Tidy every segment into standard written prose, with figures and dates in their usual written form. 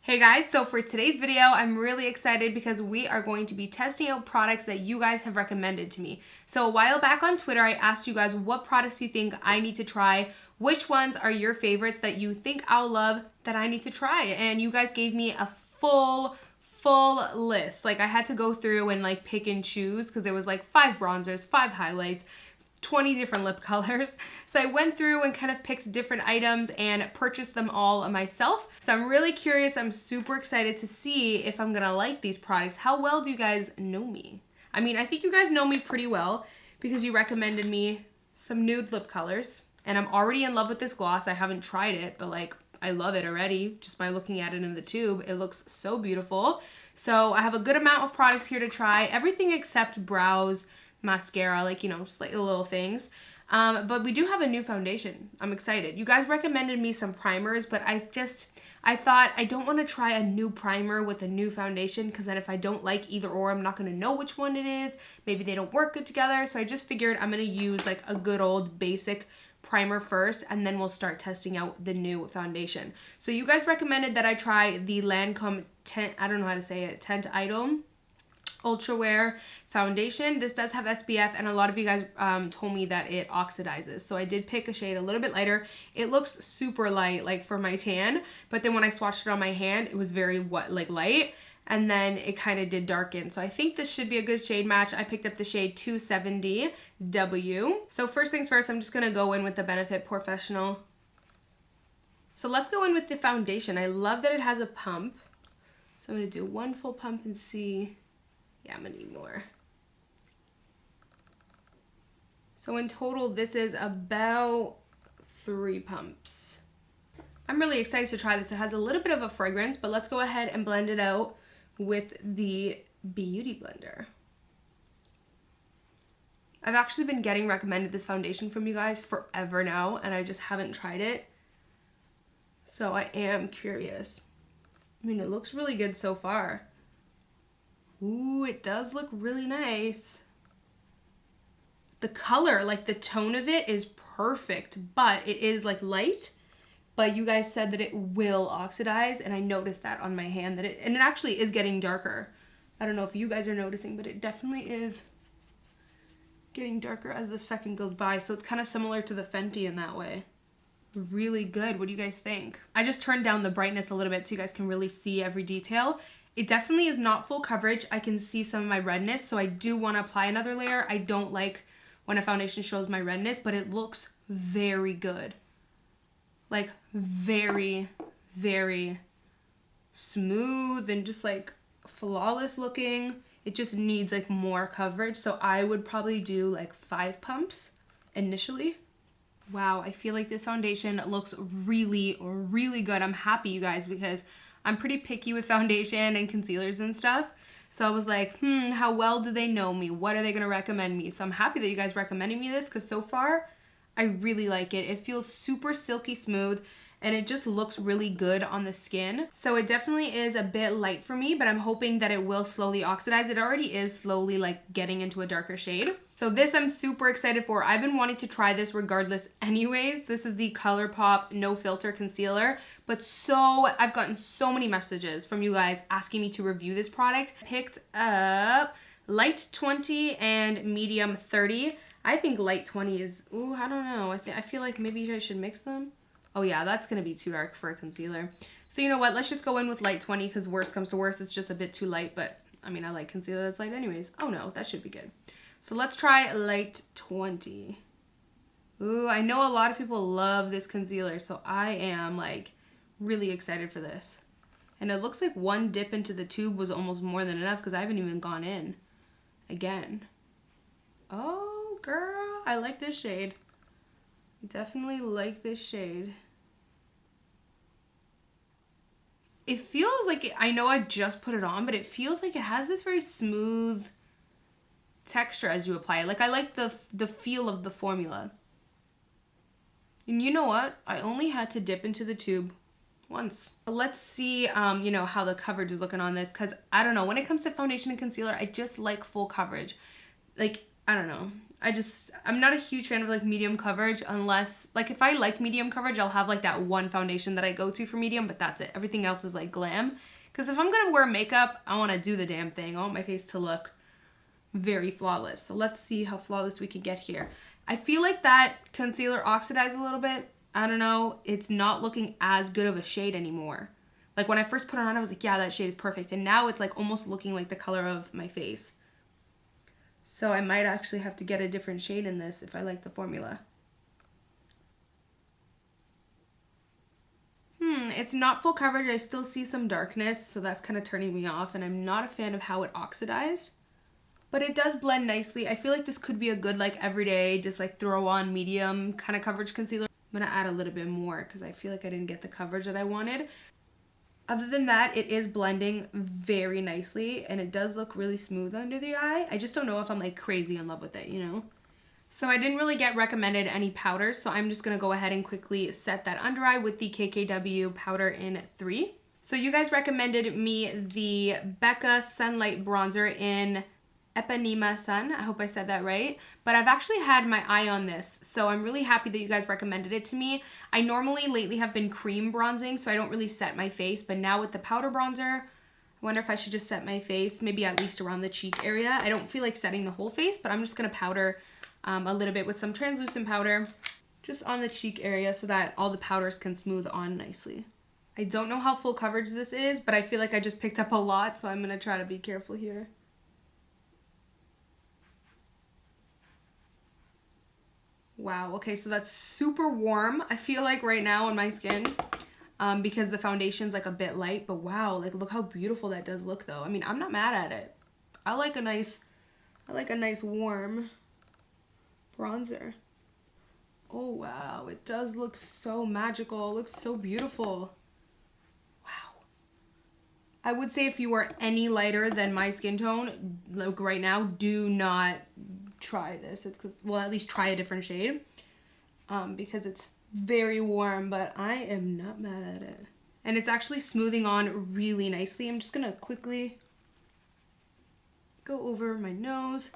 Hey guys, so for today's video, I'm really excited because we are going to be testing out products that you guys have recommended to me. So a while back on Twitter, I asked you guys what products you think I need to try, which ones are your favorites that you think I'll love that I need to try, and you guys gave me a full list. Like I had to go through and like pick and choose because there was like 5 bronzers, 5 highlights, 20 different lip colors. So I went through and kind of picked different items and purchased them all myself. So I'm really curious. I'm super excited to see if I'm gonna like these products. How well do you guys know me? I mean, I think you guys know me pretty well because you recommended me some nude lip colors and I'm already in love with this gloss. I haven't tried it, but like I love it already just by looking at it in the tube. It looks so beautiful. So I have a good amount of products here to try. Everything except brows, mascara, like, you know, just like little things. But we do have a new foundation. I'm excited. You guys recommended me some primers, but I thought I don't want to try a new primer with a new foundation because then if I don't like either or, I'm not going to know which one it is. Maybe they don't work good together. So I just figured I'm going to use like a good old basic primer first and then we'll start testing out the new foundation. So you guys recommended that I try the Lancome Tint, I don't know how to say it, Tint Idol Ultra Wear foundation. This does have SPF and a lot of you guys told me that it oxidizes. So I did pick a shade a little bit lighter. It looks super light like for my tan, but then when I swatched it on my hand, it was very like light and then it kind of did darken. So I think this should be a good shade match. I picked up the shade 270W. So first things first, I'm just gonna go in with the Benefit Porefessional. So let's go in with the foundation. I love that it has a pump. So I'm gonna do one full pump and see. Yeah, I'm gonna need more. So in total, this is about 3 pumps. I'm really excited to try this. It has a little bit of a fragrance, but let's go ahead and blend it out with the Beauty Blender. I've actually been getting recommended this foundation from you guys forever now, and I just haven't tried it. So I am curious. I mean, it looks really good so far. Ooh, it does look really nice. The color, like the tone of it is perfect, but it is like light, but you guys said that it will oxidize and I noticed that on my hand that it actually is getting darker. I don't know if you guys are noticing, but it definitely is getting darker as the second goes by. So it's kind of similar to the Fenty in that way. Really good. What do you guys think? I just turned down the brightness a little bit so you guys can really see every detail. It definitely is not full coverage. I can see some of my redness, so I do want to apply another layer. I don't like when a foundation shows my redness, but it looks very good. Like very, very smooth and just like flawless looking. It just needs like more coverage, so I would probably do like 5 pumps initially. Wow, I feel like this foundation looks really, really good. I'm happy, you guys, because I'm pretty picky with foundation and concealers and stuff. So I was like, how well do they know me? What are they gonna recommend me? So I'm happy that you guys recommended me this because so far, I really like it. It feels super silky smooth and it just looks really good on the skin. So it definitely is a bit light for me, but I'm hoping that it will slowly oxidize. It already is slowly like getting into a darker shade. So this I'm super excited for. I've been wanting to try this regardless anyways. This is the ColourPop No Filter Concealer, but I've gotten so many messages from you guys asking me to review this product. I picked up light 20 and medium 30. I think light 20 is, ooh, I don't know. I feel like maybe I should mix them. Oh yeah, that's gonna be too dark for a concealer. So you know what, let's just go in with light 20 because worst comes to worst, it's just a bit too light, but I mean, I like concealer that's light anyways. Oh no, that should be good. So let's try light 20. Ooh, I know a lot of people love this concealer, so I am like really excited for this. And it looks like one dip into the tube was almost more than enough because I haven't even gone in again. Oh girl, I like this shade. Definitely like this shade. It feels like, I know I just put it on, but it feels like it has this very smooth texture as you apply it. Like I like the feel of the formula. And you know what? I only had to dip into the tube once. Let's see, you know, how the coverage is looking on this because I don't know. When it comes to foundation and concealer, I just like full coverage. Like, I don't know. I'm not a huge fan of like medium coverage unless, like if I like medium coverage, I'll have like that one foundation that I go to for medium, but that's it. Everything else is like glam. Because if I'm gonna wear makeup, I wanna do the damn thing. I want my face to look very flawless. So let's see how flawless we can get here. I feel like that concealer oxidized a little bit. I don't know, it's not looking as good of a shade anymore. Like when I first put it on, I was like, yeah, that shade is perfect. And now it's like almost looking like the color of my face. So I might actually have to get a different shade in this if I like the formula. It's not full coverage. I still see some darkness, so that's kind of turning me off, and I'm not a fan of how it oxidized. But it does blend nicely. I feel like this could be a good like everyday, just like throw on medium kind of coverage concealer. I'm gonna add a little bit more because I feel like I didn't get the coverage that I wanted. Other than that, it is blending very nicely and it does look really smooth under the eye. I just don't know if I'm like crazy in love with it, you know? So I didn't really get recommended any powders, so I'm just gonna go ahead and quickly set that under eye with the KKW powder in 3. So you guys recommended me the Becca Sunlight Bronzer in Epidemis. I hope I said that right. But I've actually had my eye on this, so I'm really happy that you guys recommended it to me. I normally lately have been cream bronzing, so I don't really set my face, but now with the powder bronzer, I wonder if I should just set my face, maybe at least around the cheek area. I don't feel like setting the whole face, but I'm just gonna powder a little bit with some translucent powder just on the cheek area so that all the powders can smooth on nicely. I don't know how full coverage this is, but I feel like I just picked up a lot, so I'm gonna try to be careful here. Wow, okay, so that's super warm, I feel like right now on my skin, because the foundation's like a bit light, but wow, like look how beautiful that does look though. I mean, I'm not mad at it. I like a nice warm bronzer. Oh wow, it does look so magical. It looks so beautiful. Wow. I would say if you are any lighter than my skin tone, like right now, do not try this. It's because, well, at least try a different shade because it's very warm, but I am not mad at it. And it's actually smoothing on really nicely. I'm just gonna quickly go over my nose.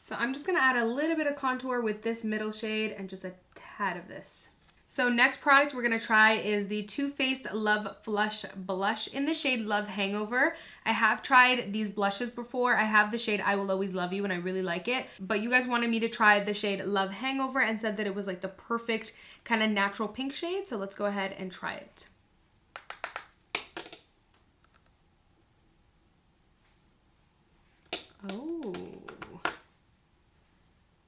So I'm just gonna add a little bit of contour with this middle shade and just a tad of this. So next product we're gonna try is the Too Faced Love Flush Blush in the shade Love Hangover. I have tried these blushes before. I have the shade I Will Always Love You and I really like it. But you guys wanted me to try the shade Love Hangover and said that it was like the perfect kind of natural pink shade. So let's go ahead and try it. Oh.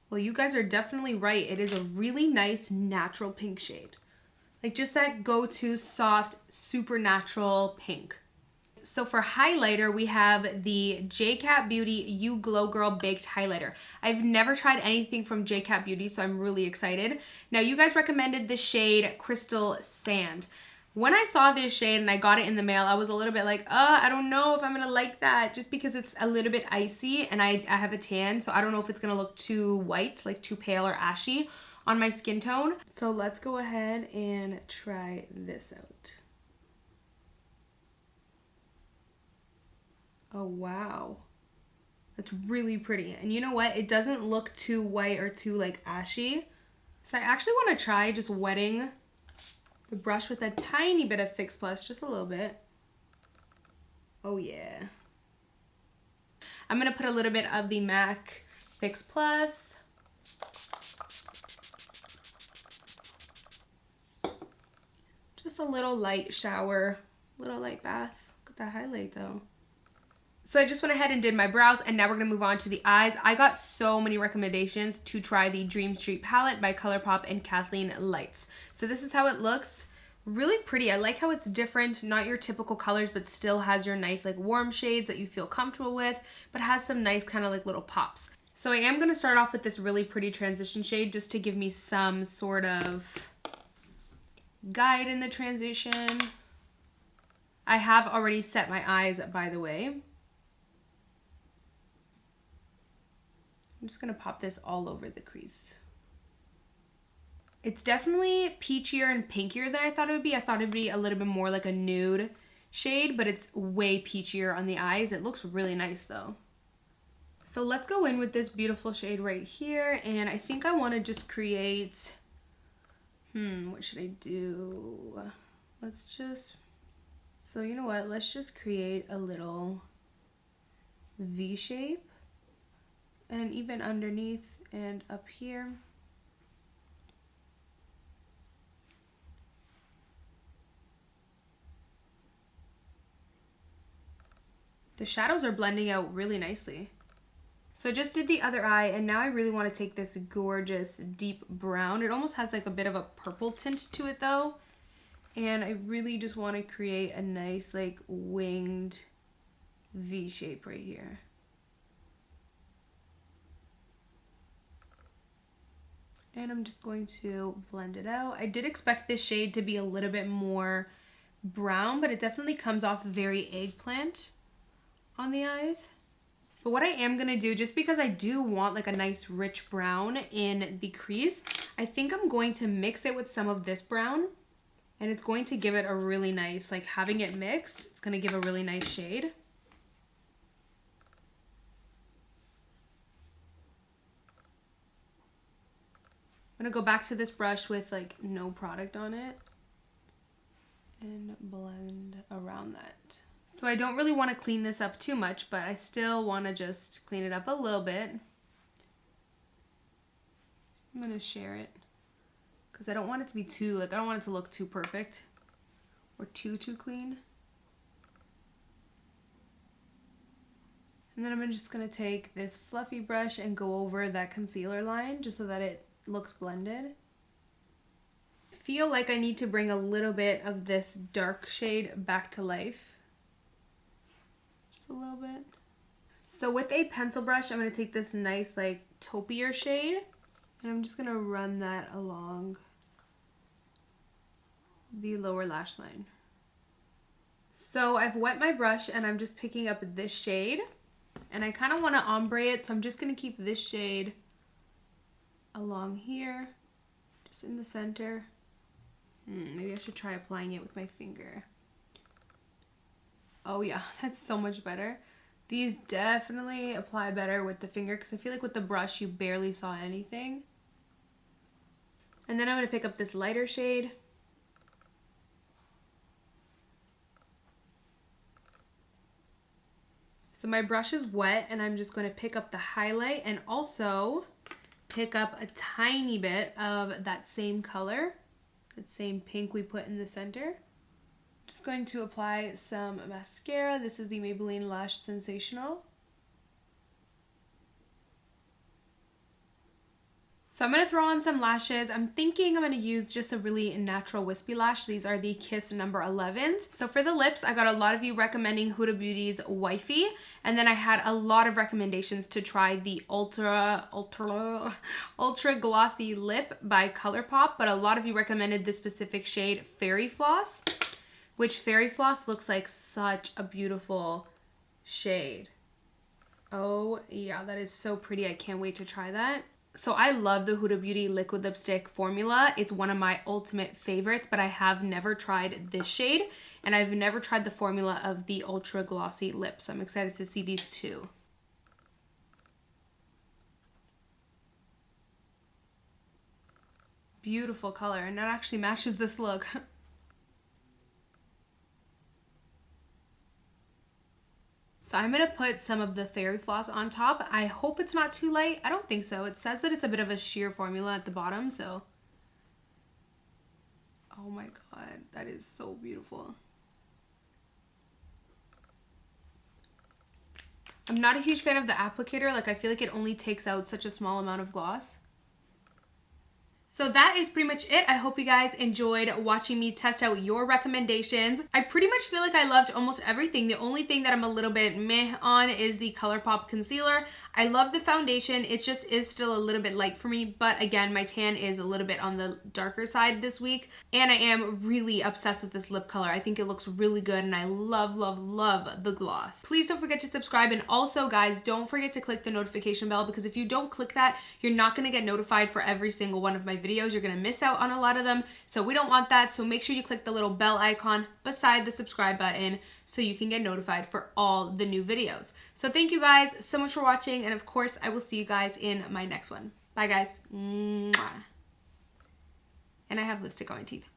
Well, you guys are definitely right. It is a really nice natural pink shade. Like just that go-to soft, super natural pink. So for highlighter, we have the JCat Beauty You Glow Girl Baked Highlighter. I've never tried anything from JCat Beauty, so I'm really excited. Now, you guys recommended the shade Crystal Sand. When I saw this shade and I got it in the mail, I was a little bit like, I don't know if I'm gonna like that just because it's a little bit icy and I have a tan, so I don't know if it's gonna look too white, like too pale or ashy on my skin tone. So let's go ahead and try this out. Oh wow, that's really pretty. And you know what? It doesn't look too white or too like ashy. So I actually wanna try just wetting the brush with a tiny bit of Fix Plus, just a little bit. Oh yeah. I'm gonna put a little bit of the MAC Fix Plus. Just a little light shower, little light bath. Look at that highlight though. So I just went ahead and did my brows, and now we're gonna move on to the eyes. I got so many recommendations to try the Dream Street palette by ColourPop and Kathleen Lights. So this is how it looks. Really pretty. I like how it's different, not your typical colors, but still has your nice like warm shades that you feel comfortable with, but has some nice kind of like little pops. So I am gonna start off with this really pretty transition shade just to give me some sort of guide in the transition. I have already set my eyes, by the way. I'm just gonna pop this all over the crease. It's definitely peachier and pinkier than I thought it would be. I thought it would be a little bit more like a nude shade, but it's way peachier on the eyes. It looks really nice though. So let's go in with this beautiful shade right here, and I think I want to just create, what should I do? So you know what, let's just create a little V shape, and even underneath and up here. The shadows are blending out really nicely. So I just did the other eye, and now I really want to take this gorgeous deep brown. It almost has like a bit of a purple tint to it though. And I really just want to create a nice like winged V shape right here. And I'm just going to blend it out. I did expect this shade to be a little bit more brown, but it definitely comes off very eggplant on the eyes. But what I am gonna do, just because I do want like a nice rich brown in the crease, I think I'm going to mix it with some of this brown, and it's going to give it a really nice, like having it mixed, it's gonna give a really nice shade. I'm gonna go back to this brush with like no product on it and blend around that. So I don't really want to clean this up too much, but I still want to just clean it up a little bit. I'm going to share it because I don't want it to be too, I don't want it to look too perfect or too clean. And then I'm just going to take this fluffy brush and go over that concealer line just so that it looks blended. I feel like I need to bring a little bit of this dark shade back to life. A little bit. So with a pencil brush, I'm going to take this nice like taupier shade, and I'm just going to run that along the lower lash line. So I've wet my brush and I'm just picking up this shade, and I kind of want to ombre it, so I'm just going to keep this shade along here, just in the center. Maybe I should try applying it with my finger. Oh yeah, that's so much better. These definitely apply better with the finger because I feel like with the brush you barely saw anything. And then I'm going to pick up this lighter shade. So my brush is wet, and I'm just going to pick up the highlight and also pick up a tiny bit of that same color, that same pink we put in the center. Just going to apply some mascara. This is the Maybelline Lash Sensational. So I'm going to throw on some lashes. I'm thinking I'm going to use just a really natural wispy lash. These are the Kiss number 11s. So for the lips, I got a lot of you recommending Huda Beauty's Wifey. And then I had a lot of recommendations to try the Ultra Glossy Lip by ColourPop. But a lot of you recommended this specific shade, Fairy Floss, which Fairy Floss looks like such a beautiful shade. Oh yeah, that is so pretty. I can't wait to try that. So I love the Huda Beauty liquid lipstick formula. It's one of my ultimate favorites, but I have never tried this shade, and I've never tried the formula of the Ultra Glossy Lip. So I'm excited to see these two. Beautiful color, and that actually matches this look. So I'm going to put some of the Fairy Floss on top. I hope it's not too light. I don't think so. It says that it's a bit of a sheer formula at the bottom, so. Oh my god, that is so beautiful. I'm not a huge fan of the applicator. Like, I feel like it only takes out such a small amount of gloss. So that is pretty much it. I hope you guys enjoyed watching me test out your recommendations. I pretty much feel like I loved almost everything. The only thing that I'm a little bit meh on is the ColourPop concealer. I love the foundation. It just is still a little bit light for me, but again, my tan is a little bit on the darker side this week, and I am really obsessed with this lip color. I think it looks really good, and I love, love, love the gloss. Please don't forget to subscribe, and also, guys, don't forget to click the notification bell, because if you don't click that, you're not gonna get notified for every single one of my videos. You're gonna miss out on a lot of them, so we don't want that. So make sure you click the little bell icon beside the subscribe button so you can get notified for all the new videos. So thank you guys so much for watching, and of course I will see you guys in my next one. Bye guys. Mwah. And I have lipstick on my teeth.